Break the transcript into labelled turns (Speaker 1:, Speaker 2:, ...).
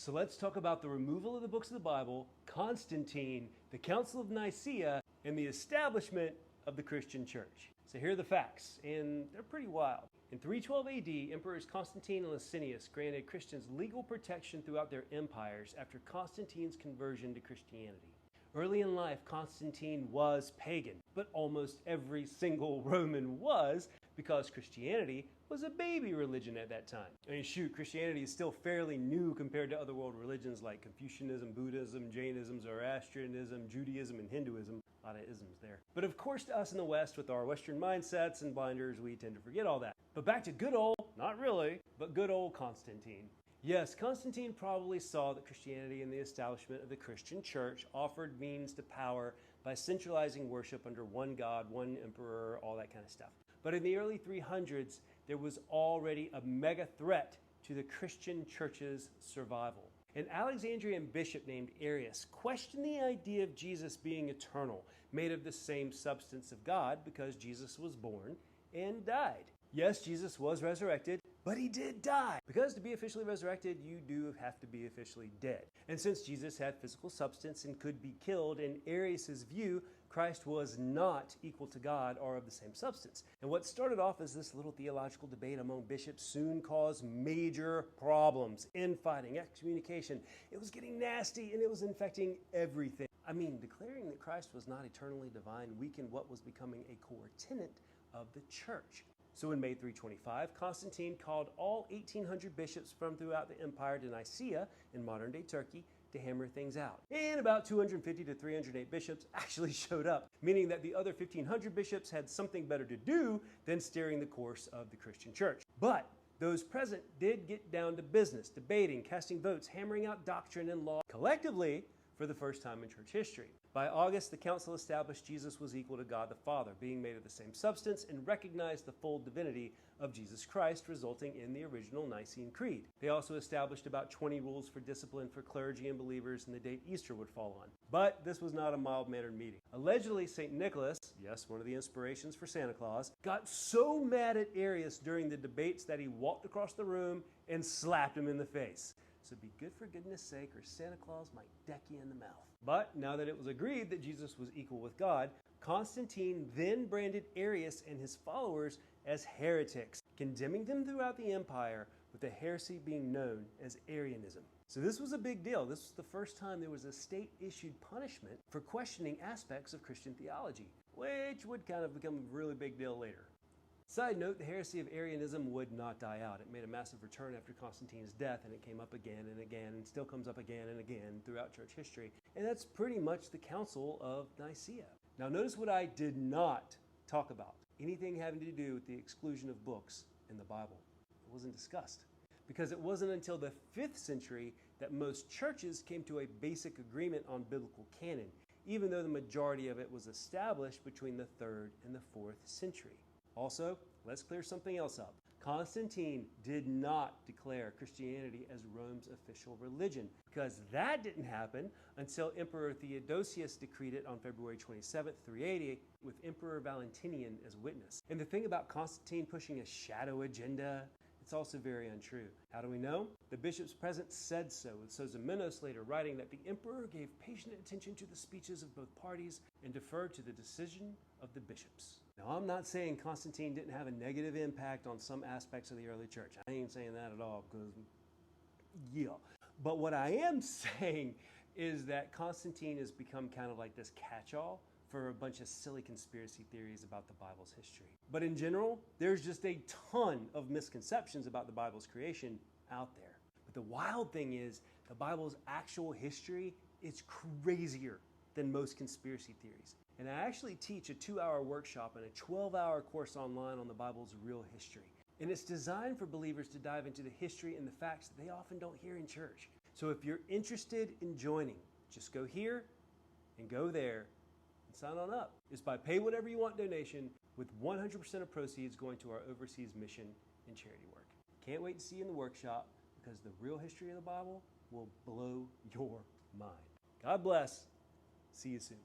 Speaker 1: So let's talk about the removal of the books of the Bible, Constantine, the Council of Nicaea, and the establishment of the Christian church. So here are the facts, and they're pretty wild. In 312 AD, Emperors Constantine and Licinius granted Christians legal protection throughout their empires after Constantine's conversion to Christianity. Early in life, Constantine was pagan, but almost every single Roman was, because Christianity was a baby religion at that time. I mean, shoot, Christianity is still fairly new compared to other world religions like Confucianism, Buddhism, Jainism, Zoroastrianism, Judaism, and Hinduism. A lot of isms there. But of course, to us in the West, with our Western mindsets and blinders, we tend to forget all that. But back to good old, not really, but good old Constantine. Yes, Constantine probably saw that Christianity and the establishment of the Christian church offered means to power by centralizing worship under one God, one emperor, all that kind of stuff. But in the early 300s, there was already a mega threat to the Christian church's survival. An Alexandrian bishop named Arius questioned the idea of Jesus being eternal, made of the same substance of God, because Jesus was born and died. Yes, Jesus was resurrected, but he did die. Because to be officially resurrected, you do have to be officially dead. And since Jesus had physical substance and could be killed, in Arius' view, Christ was not equal to God or of the same substance. And what started off as this little theological debate among bishops soon caused major problems, infighting, excommunication. It was getting nasty and it was infecting everything. I mean, declaring that Christ was not eternally divine weakened what was becoming a core tenet of the church. So in May 325, Constantine called all 1,800 bishops from throughout the empire to Nicea in modern-day Turkey to hammer things out. And about 250 to 308 bishops actually showed up, meaning that the other 1,500 bishops had something better to do than steering the course of the Christian church. But those present did get down to business, debating, casting votes, hammering out doctrine and law collectively for the first time in church history. By August, the council established Jesus was equal to God the Father, being made of the same substance, and recognized the full divinity of Jesus Christ, resulting in the original Nicene Creed. They also established about 20 rules for discipline for clergy and believers, and the date Easter would fall on. But this was not a mild-mannered meeting. Allegedly, St. Nicholas, yes, one of the inspirations for Santa Claus, got so mad at Arius during the debates that he walked across the room and slapped him in the face. So be good for goodness sake, or Santa Claus might deck you in the mouth. But now that it was agreed that Jesus was equal with God, Constantine then branded Arius and his followers as heretics, condemning them throughout the empire, with the heresy being known as Arianism. So this was a big deal. This was the first time there was a state-issued punishment for questioning aspects of Christian theology, which would kind of become a really big deal later. Side note, the heresy of Arianism would not die out. It made a massive return after Constantine's death, and it came up again and again, and still comes up again and again throughout church history. And that's pretty much the Council of Nicaea. Now notice what I did not talk about. Anything having to do with the exclusion of books in the Bible. It wasn't discussed. Because it wasn't until the 5th century that most churches came to a basic agreement on biblical canon, even though the majority of it was established between the 3rd and the 4th century. Also, let's clear something else up. Constantine did not declare Christianity as Rome's official religion, because that didn't happen until Emperor Theodosius decreed it on February 27, 380, with Emperor Valentinian as witness. And the thing about Constantine pushing a shadow agenda, it's also very untrue. How do we know? The bishops present said so, with Sozomenos later writing that the emperor gave patient attention to the speeches of both parties and deferred to the decision of the bishops. Now, I'm not saying Constantine didn't have a negative impact on some aspects of the early church. I ain't saying that at all, because, yeah. But what I am saying is that Constantine has become kind of like this catch-all for a bunch of silly conspiracy theories about the Bible's history. But in general, there's just a ton of misconceptions about the Bible's creation out there. But the wild thing is, the Bible's actual history is crazier than most conspiracy theories. And I actually teach a 2-hour workshop and a 12-hour course online on the Bible's real history. And it's designed for believers to dive into the history and the facts that they often don't hear in church. So if you're interested in joining, just go here and go there and sign on up. It's by pay whatever you want donation, with 100% of proceeds going to our overseas mission and charity work. Can't wait to see you in the workshop, because the real history of the Bible will blow your mind. God bless. See you soon.